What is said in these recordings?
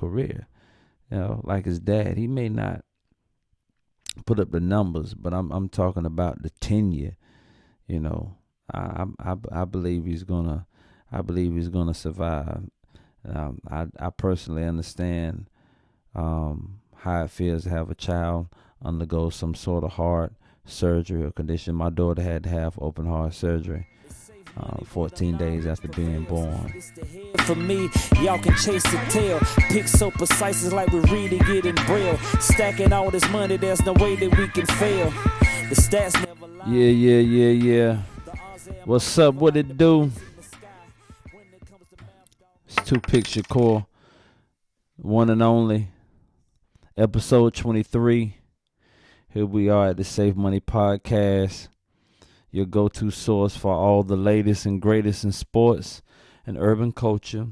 career. Like his dad. He may not put up the numbers, but I'm talking about the tenure. I believe he's gonna survive. I personally understand how it feels to have a child undergo some sort of heart surgery or condition. My daughter had to have open heart surgery 14 days after being born. For me, y'all can chase the tail. Pick so precise, it's like we're reading it in braille. Stacking all this money, there's no way that we can fail. The stats never lie. Yeah. What's up? What it do? It's Two Picture Core, one and only, episode 23. Here we are at the Save Money Podcast, your go-to source for all the latest and greatest in sports and urban culture.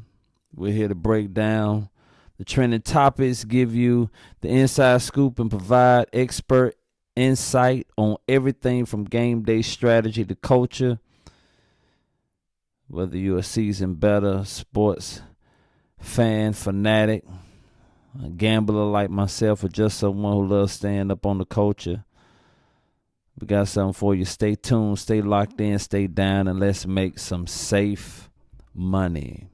We're here to break down the trending topics, give you the inside scoop, and provide expert insight on everything from game day strategy to culture. Whether you're a seasoned better, sports fan, fanatic, a gambler like myself, or just someone who loves staying up on the culture, we got something for you. Stay tuned, stay locked in, stay down, and let's make some safe money.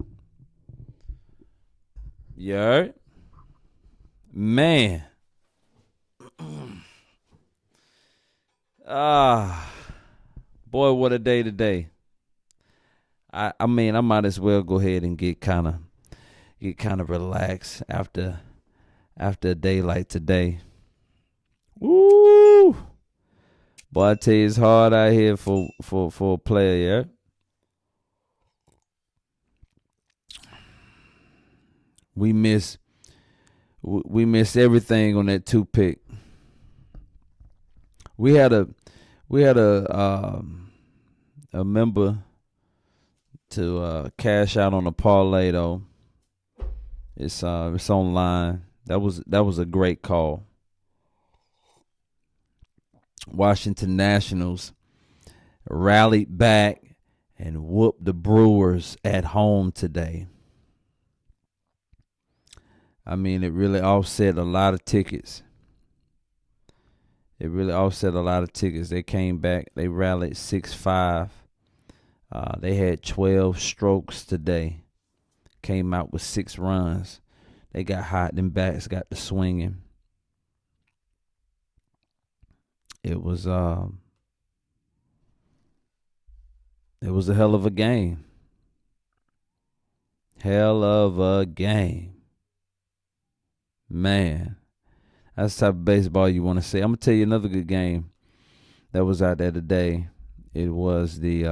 You heard? Man. Boy, what a day today. I might as well go ahead and get kind of relaxed after a day like today. Woo! Boy, I tell you, it's hard out here for a player, yeah? We miss everything on that 2-pick. We had a member to cash out on a parlay though. It's online. That was a great call. Washington Nationals rallied back and whooped the Brewers at home today. I mean, it really offset a lot of tickets. They came back. They rallied 6-5. They had 12 strokes today. Came out with 6 runs. They got hot. Them bats got to swinging. It was a hell of a game. Hell of a game. Man, that's the type of baseball you want to see. I'm going to tell you another good game that was out there today. It was the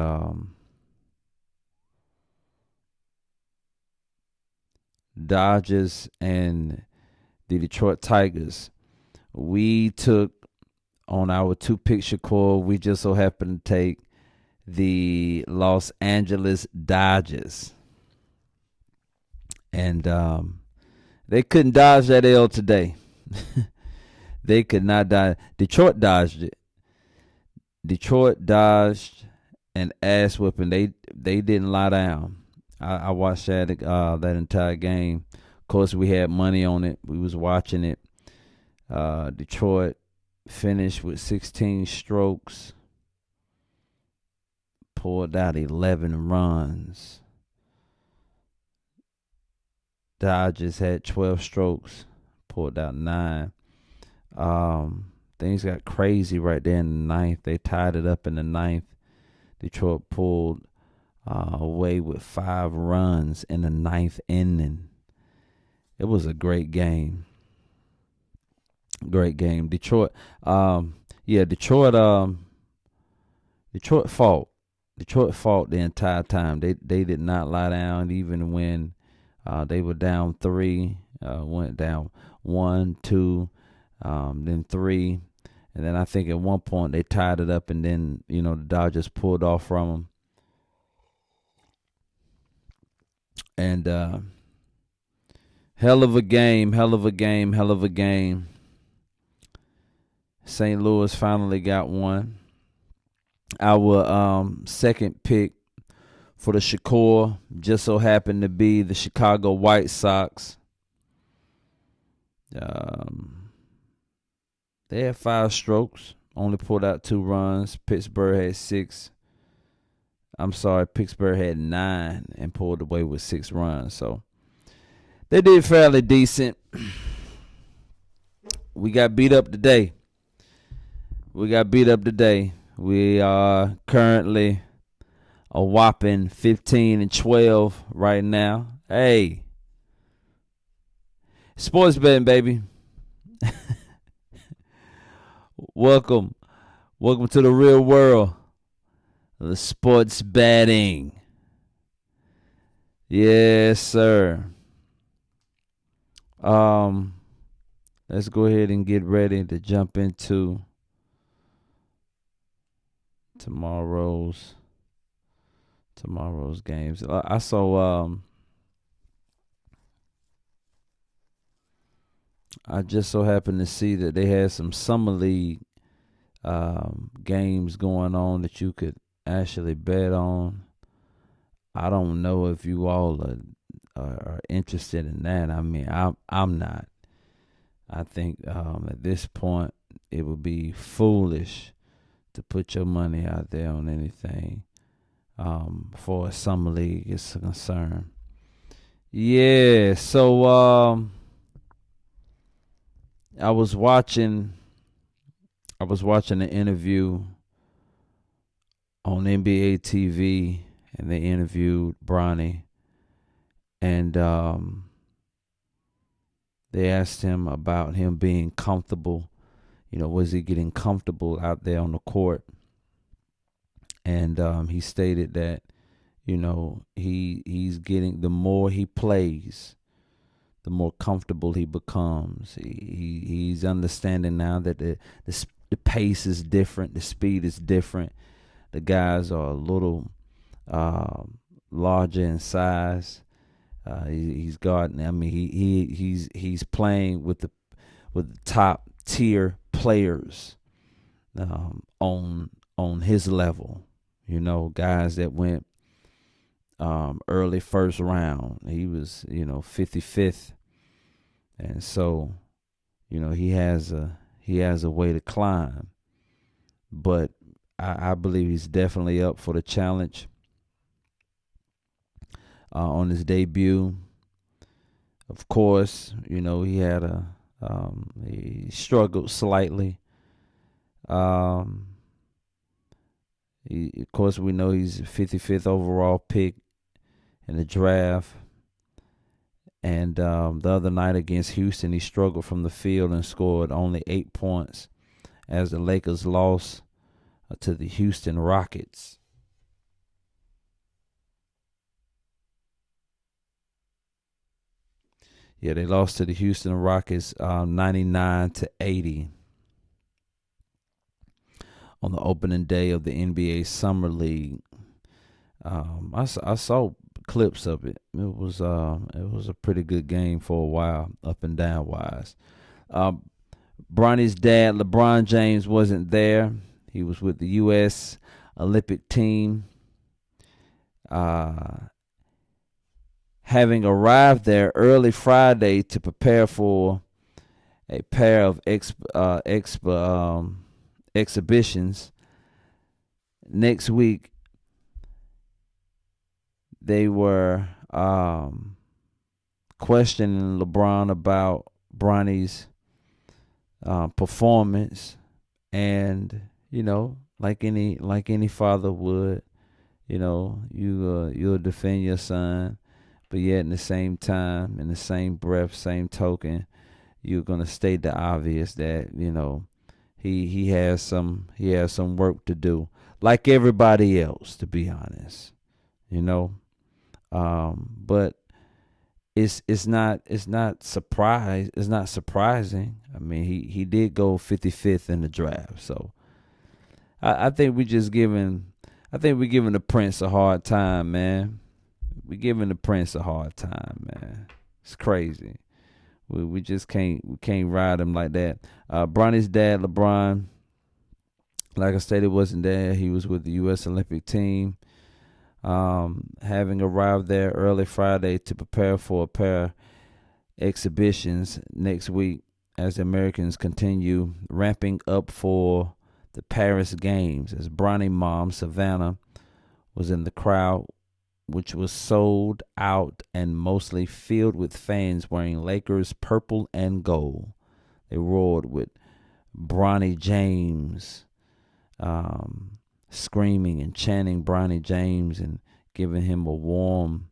Dodgers and the Detroit Tigers. We took on our 2-picture core. We just so happened to take the Los Angeles Dodgers. And they couldn't dodge that L today. They could not dodge. Detroit dodged it. Detroit dodged an ass whipping. They didn't lie down. I watched that entire game. Of course, we had money on it. We was watching it. Detroit finished with 16 strokes. Pulled out 11 runs. Dodgers had 12 strokes. Pulled out 9. Things got crazy right there in the 9th. They tied it up in the 9th. Detroit pulled away with 5 runs in the 9th inning. It was a great game. Great game. Detroit fought. Detroit fought the entire time. They did not lie down even when they were down 3, went down 1, 2, then 3. And then I think at one point they tied it up, and then, the Dodgers pulled off from them. And hell of a game. St. Louis finally got one. Our second pick for the Shakur just so happened to be the Chicago White Sox. They had 5 strokes, only pulled out 2 runs. Pittsburgh had 6. I'm sorry, Pittsburgh had 9 and pulled away with 6 runs. So they did fairly decent. We got beat up today. We are currently a whopping 15-12 right now. Hey, sports betting, baby. Welcome to the real world. The sports betting. Yes, sir. Let's go ahead and get ready to jump into tomorrow's games. I saw I just so happened to see that they had some summer league games going on that you could actually bet on. I don't know if you all are interested in that. I mean, I'm not. I think at this point it would be foolish to put your money out there on anything for a summer league is concerned. Yeah, so I was watching an interview on NBA TV, and they interviewed Bronny, and they asked him about him being comfortable. Was he getting comfortable out there on the court? And he stated that, he's getting, the more he plays, the more comfortable he becomes. He's understanding now that the pace is different, the speed is different. The guys are a little larger in size. He's guarding. I mean, he's playing with the top tier players on his level. Guys that went early first round. He was 55th, and so he has a way to climb. But I believe he's definitely up for the challenge. On his debut, of course, he had he struggled slightly. Of course, we know he's a 55th overall pick in the draft. And the other night against Houston, he struggled from the field and scored only 8 points as the Lakers lost to the Houston Rockets. Yeah, they lost to the Houston Rockets 99-80 on the opening day of the NBA Summer League. I saw clips of it. It was a pretty good game for a while, up and down wise. Bronny's dad, LeBron James, wasn't there. He was with the U.S. Olympic team. Having arrived there early Friday to prepare for a pair of exhibitions next week, they were questioning LeBron about Bronny's performance, and like any father would, you'll defend your son. But yet, in the same time, in the same breath, same token, you're gonna state the obvious that he has some work to do, like everybody else, to be honest. But it's not surprising. I mean, he did go 55th in the draft, so I think we're giving the Prince a hard time, man. We're giving the Prince a hard time, man. It's crazy. We just can't ride him like that. Bronny's dad, LeBron, like I stated, wasn't there. He was with the U.S. Olympic team, having arrived there early Friday to prepare for a pair exhibitions next week as the Americans continue ramping up for the Paris Games. As Bronny mom, Savannah, was in the crowd, which was sold out and mostly filled with fans wearing Lakers purple and gold. They roared with Bronny James, screaming and chanting Bronny James and giving him a warm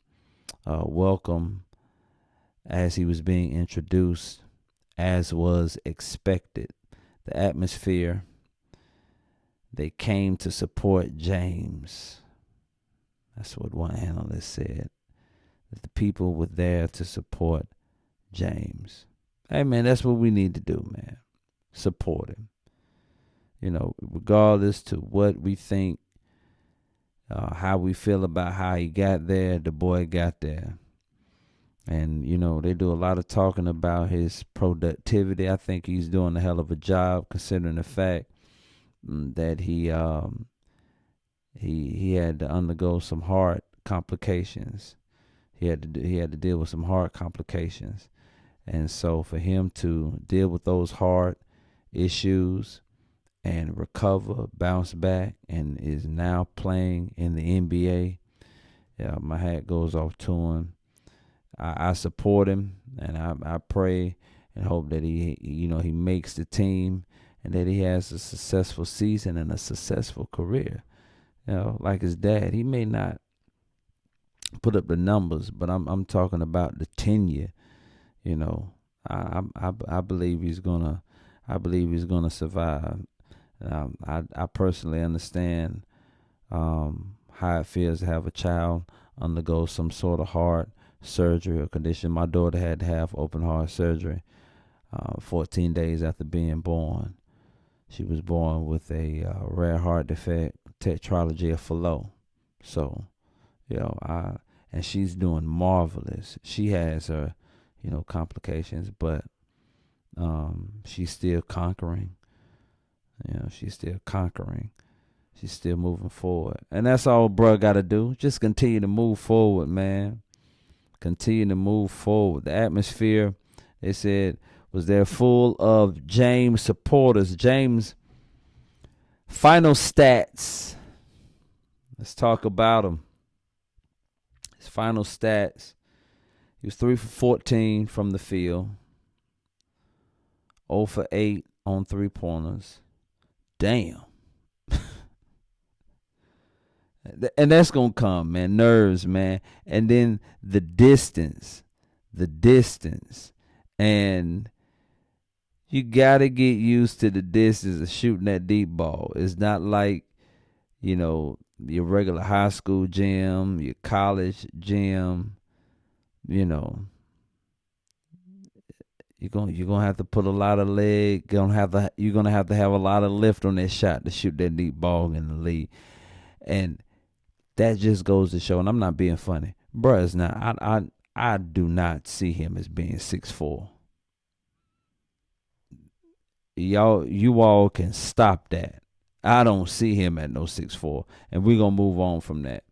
welcome as he was being introduced, as was expected. The atmosphere, they came to support James. That's what one analyst said, that the people were there to support James. Hey, man, that's what we need to do, man. Support him. You know, regardless to what we think, how we feel about how he got there, the boy got there. And, you know, they do a lot of talking about his productivity. I think he's doing a hell of a job, considering the fact that he had to undergo some heart complications. He had to deal with some heart complications. And so for him to deal with those heart issues and recover, bounce back, and is now playing in the NBA, yeah, my hat goes off to him. I support him, and I pray and hope that he makes the team and that he has a successful season and a successful career. You know, like his dad, he may not put up the numbers, but I'm talking about the tenure. You know, I believe he's gonna survive. I personally understand how it feels to have a child undergo some sort of heart surgery or condition. My daughter had to have open heart surgery 14 days after being born. She was born with a rare heart defect, tetralogy of Fallot. So, you know, and she's doing marvelous. She has her, complications, but she's still conquering. She's still conquering. She's still moving forward. And that's all bruh got to do. Just continue to move forward, man. Continue to move forward. The atmosphere, they said, was there full of James supporters. James, final stats. Let's talk about him. His final stats. He was 3 for 14 from the field. 0 for 8 on three-pointers. Damn. And that's going to come, man. Nerves, man. And then the distance. And you got to get used to the distance of shooting that deep ball. It's not like, your regular high school gym, your college gym. You're gonna have to put a lot of leg. You're gonna have to have a lot of lift on that shot to shoot that deep ball in the league. And that just goes to show, and I'm not being funny, bruh. It's not. I do not see him as being 6'4". You all can stop that. I don't see him at no 6'4", and we're gonna move on from that.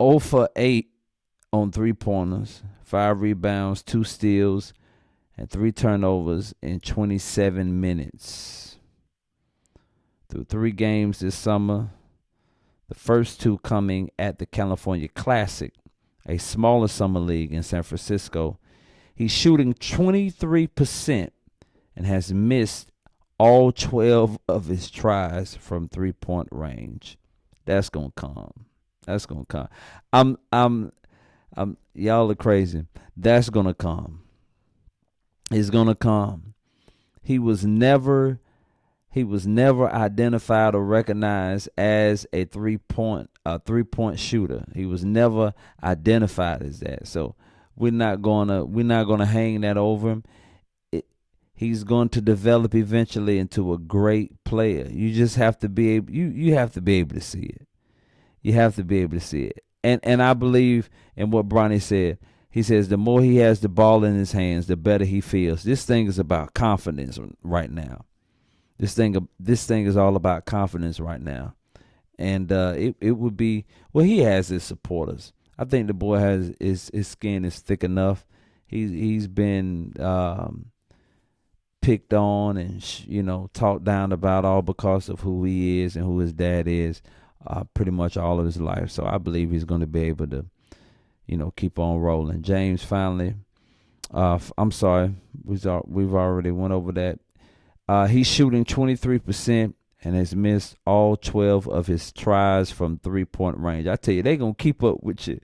0 for 8 on three-pointers, 5 rebounds, 2 steals, and 3 turnovers in 27 minutes. Through 3 games this summer, the first 2 coming at the California Classic, a smaller summer league in San Francisco, he's shooting 23% and has missed all 12 of his tries from three-point range. That's gonna come. Y'all are crazy. That's gonna come. It's gonna come. He was never identified or recognized as a three-point shooter. He was never identified as that. So we're not gonna hang that over him. He's going to develop eventually into a great player. You just have to be able. You have to be able to see it. You have to be able to see it. And I believe in what Bronny said. He says the more he has the ball in his hands, the better he feels. This thing is about confidence right now. This thing is all about confidence right now. And it would be, well, he has his supporters. I think the boy has his skin is thick enough. He's been picked on and talked down about all because of who he is and who his dad is, pretty much all of his life. So I believe he's going to be able to keep on rolling. James finally. I'm sorry, we've already went over that. He's shooting 23% and has missed all 12 of his tries from 3-point range. I tell you, they gonna keep up with you.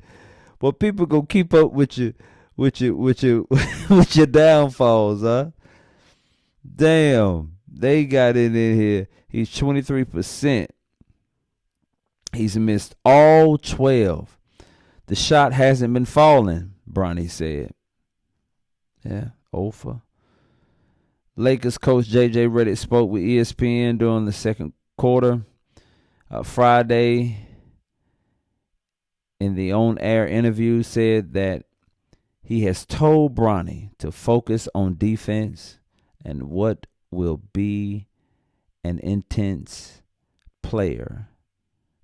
But people gonna keep up with you, with your downfalls, huh? Damn, they got it in here. He's 23%. He's missed all 12. The shot hasn't been falling, Bronny said. Yeah, over. Lakers coach J.J. Redick spoke with ESPN during the second quarter. Friday, in the on-air interview, said that he has told Bronny to focus on defense and what will be an intense player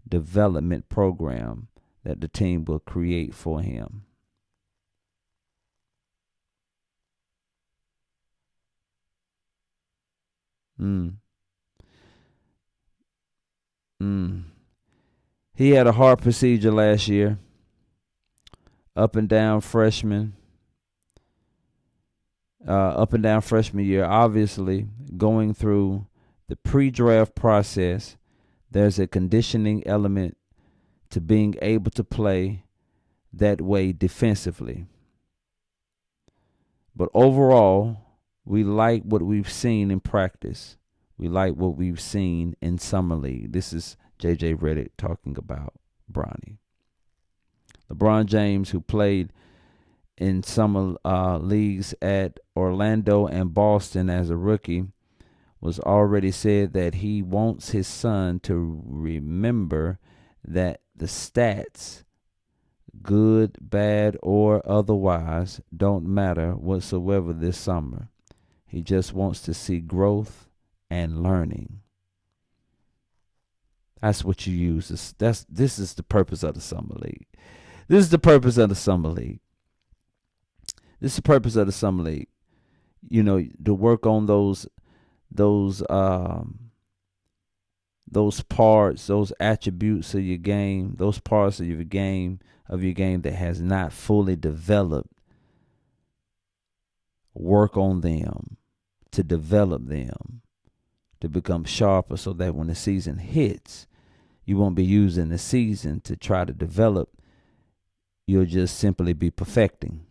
development program that the team will create for him. He had a heart procedure last year. Up and down freshman year. Obviously, going through the pre-draft process, there's a conditioning element to being able to play that way defensively. But overall, we like what we've seen in practice. We like what we've seen in summer league. This is J.J. Redick talking about Bronny. LeBron James, who played in summer leagues at Orlando and Boston as a rookie, was already said that he wants his son to remember that the stats, good, bad, or otherwise, don't matter whatsoever this summer. He just wants to see growth and learning. That's what you use. This is the purpose of the summer league. This is the purpose of the summer league. This is the purpose of the summer league. To work on those parts, those attributes of your game, those parts of your game that has not fully developed. Work on them, to develop them, to become sharper, so that when the season hits, you won't be using the season to try to develop. You'll just simply be perfecting.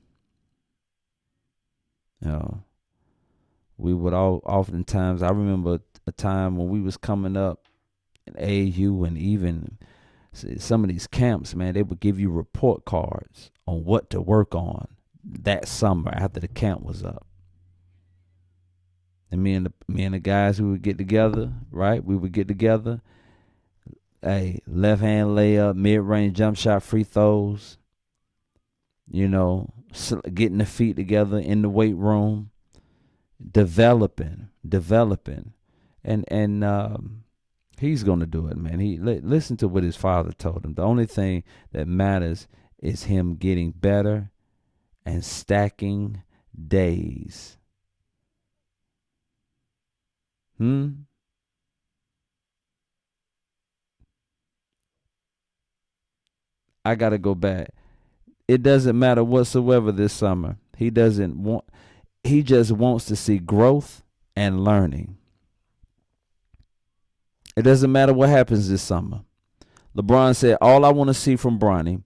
We would oftentimes, I remember a time when we was coming up in AAU, and even some of these camps, man, they would give you report cards on what to work on that summer after the camp was up. And me and the guys, we would get together, right? We would get together. Hey, left hand layup, mid range jump shot, free throws. Getting the feet together in the weight room, developing, and he's gonna do it, man. Listen to what his father told him. The only thing that matters is him getting better and stacking days. I gotta go back. It doesn't matter whatsoever this summer. He just wants to see growth and learning. It doesn't matter what happens this summer. LeBron said, all I want to see from Bronny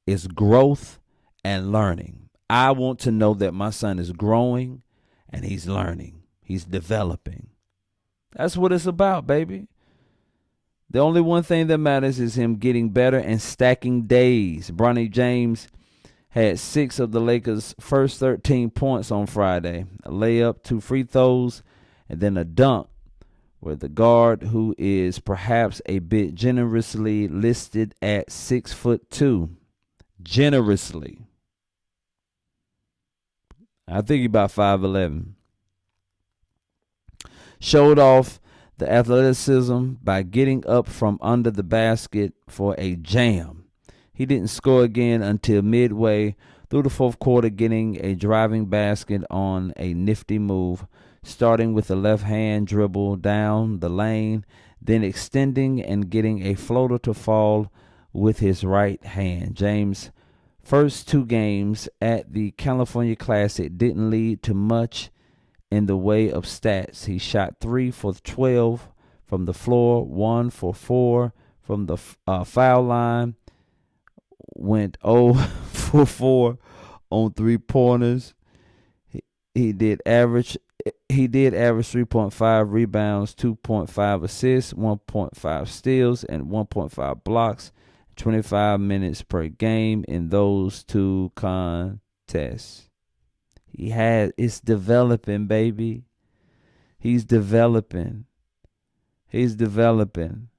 is growth and learning. I want to know that my son is growing and he's learning. He's developing. That's what it's about, baby. The only one thing that matters is him getting better and stacking days. Bronny James had 6 of the Lakers' first 13 points on Friday. A layup, 2 free throws, and then a dunk where the guard, who is perhaps a bit generously listed at 6'2", generously. I think he's about 5'11". Showed off the athleticism by getting up from under the basket for a jam. He didn't score again until midway through the fourth quarter, getting a driving basket on a nifty move, starting with a left-hand dribble down the lane, then extending and getting a floater to fall with his right hand. James' first two games at the California Classic didn't lead to much in the way of stats. He shot 3 for 12 from the floor, 1 for 4 from the foul line, went 0 for 4 on 3-pointers. He did average 3.5 rebounds, 2.5 assists, 1.5 steals, and 1.5 blocks, 25 minutes per game in those two contests. It's developing, baby. He's developing. He's developing.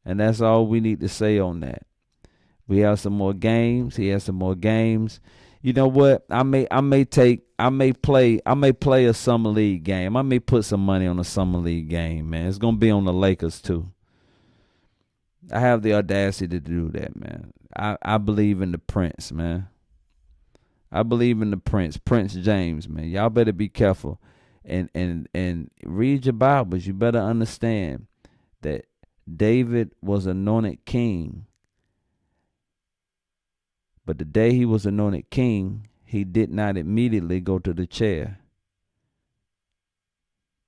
And that's all we need to say on that. We have some more games. He has some more games. You know what? I may play a summer league game. I may put some money on a summer league game, man. It's gonna be on the Lakers too. I have the audacity to do that, man. I believe in the Prince, man. I believe in the Prince James, man. Y'all better be careful and read your Bibles. You better understand that David was anointed king. But the day he was anointed king, he did not immediately go to the chair.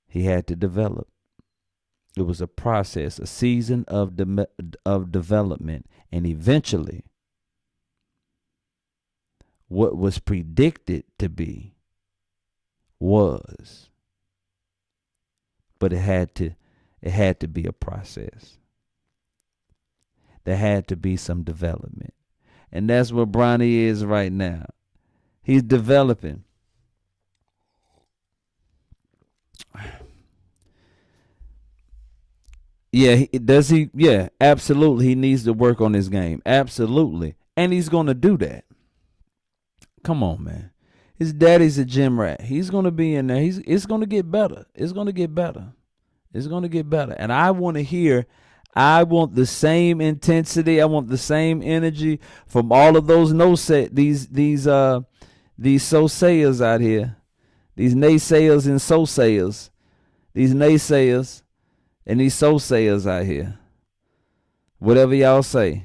He had to develop. It was a process, a season of development. And eventually, what was predicted to be was. But it had to be a process. There had to be some development. And that's where Bronny is right now. He's developing. Yeah, does he? Yeah, absolutely. He needs to work on his game. Absolutely. And he's going to do that. Come on, man. His daddy's a gym rat. He's going to be in there. It's going to get better. It's going to get better. It's going to get better. And I want the same intensity. I want the same energy from all of those these so-sayers out here. These naysayers and so-sayers. These naysayers and these so-sayers out here. Whatever y'all say.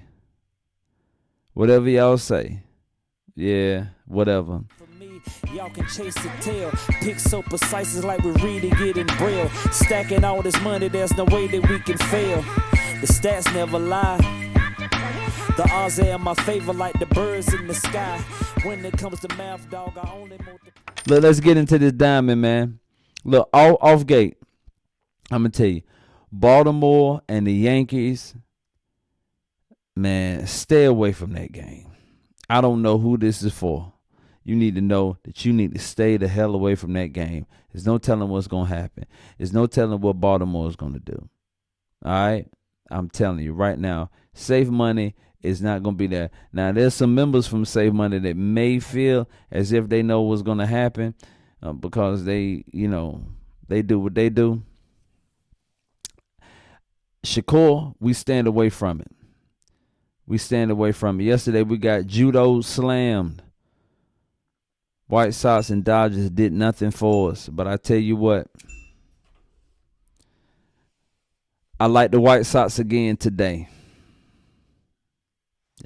Yeah, whatever. Y'all can chase the tail. Pick so precise, it's like we're reading it in braille. Stacking all this money, there's no way that we can fail. The stats never lie. The odds are in my favor like the birds in the sky. When it comes to math, dog, I only multiply. Look, let's get into this diamond, man. Look, off gate, I'm going to tell you. Baltimore and the Yankees, man, stay away from that game. I don't know who this is for. You need to know that you need to stay the hell away from that game. There's no telling what's going to happen. There's no telling what Baltimore is going to do. All right? I'm telling you right now, Safe Money is not going to be there. Now, there's some members from Safe Money that may feel as if they know what's going to happen because they do what they do. Shakur, we stand away from it. Yesterday, we got judo slammed. White Sox and Dodgers did nothing for us. But I tell you what, I like the White Sox again today.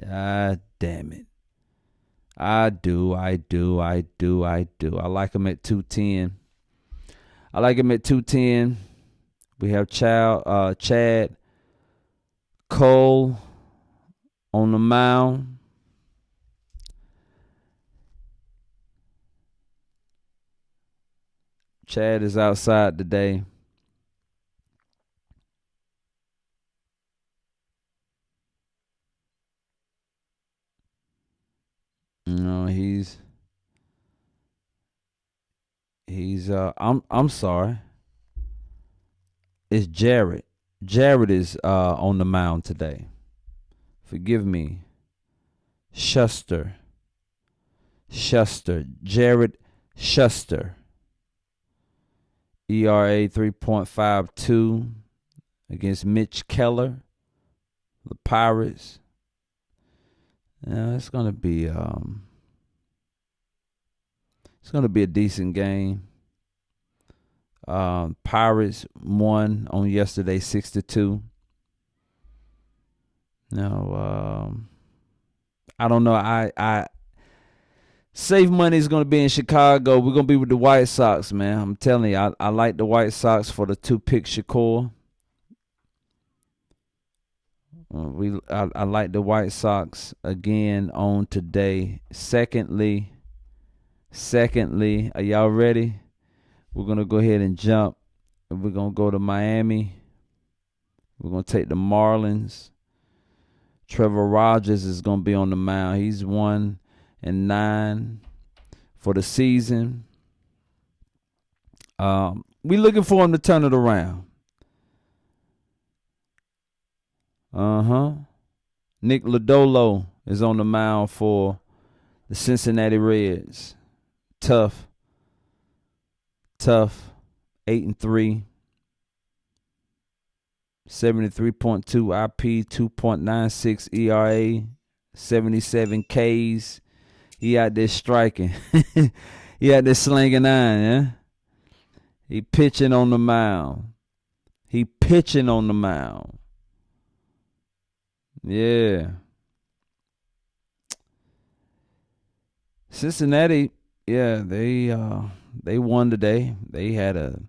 Ah, damn it. I do. I like them at 210. We have Chad Cole on the mound. Chad is outside today. No, he's I'm sorry. It's Jared. Jared is on the mound today. Forgive me. Shuster. Jared Shuster. ERA 3.52 against Mitch Keller. the Pirates. Yeah, it's gonna be a decent game. Pirates won on yesterday 6-2. Now, I don't know. I Safe money is going to be in Chicago. We're going to be with the White Sox, man. I'm telling you, I like the White Sox for the 2-pick Shakur. I like the White Sox again on today. Secondly, are y'all ready? We're going to go ahead and jump. We're going to go to Miami. We're going to take the Marlins. Trevor Rogers is going to be on the mound. He's 1-9 for the season. We looking for him to turn it around. Nick Lodolo is on the mound for the Cincinnati Reds. Tough. 8-3. 73.2 IP, 2.96 ERA, 77 Ks. He out there striking. He out there slinging iron, yeah? He pitching on the mound. Yeah. Cincinnati, yeah, they won today. They had a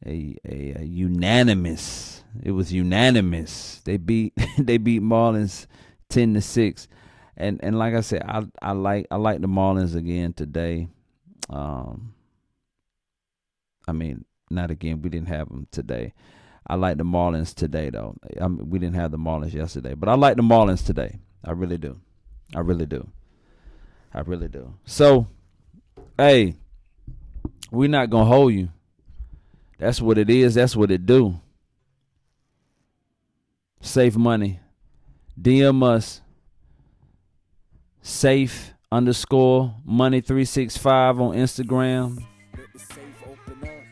unanimous. It was unanimous. They beat Marlins 10-6. And like I said, I like the Marlins again today. I mean, not again. We didn't have them today. I like the Marlins today, though. We didn't have the Marlins yesterday, but I like the Marlins today. I really do. So, hey, we're not gonna hold you. That's what it is. That's what it do. Safe money. DM us. Safe_money365 on Instagram.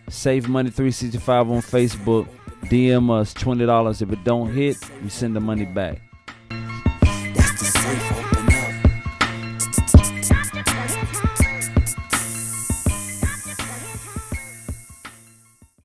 Safe Money 365 on Facebook. DM us $20. If it don't hit, we send the money back.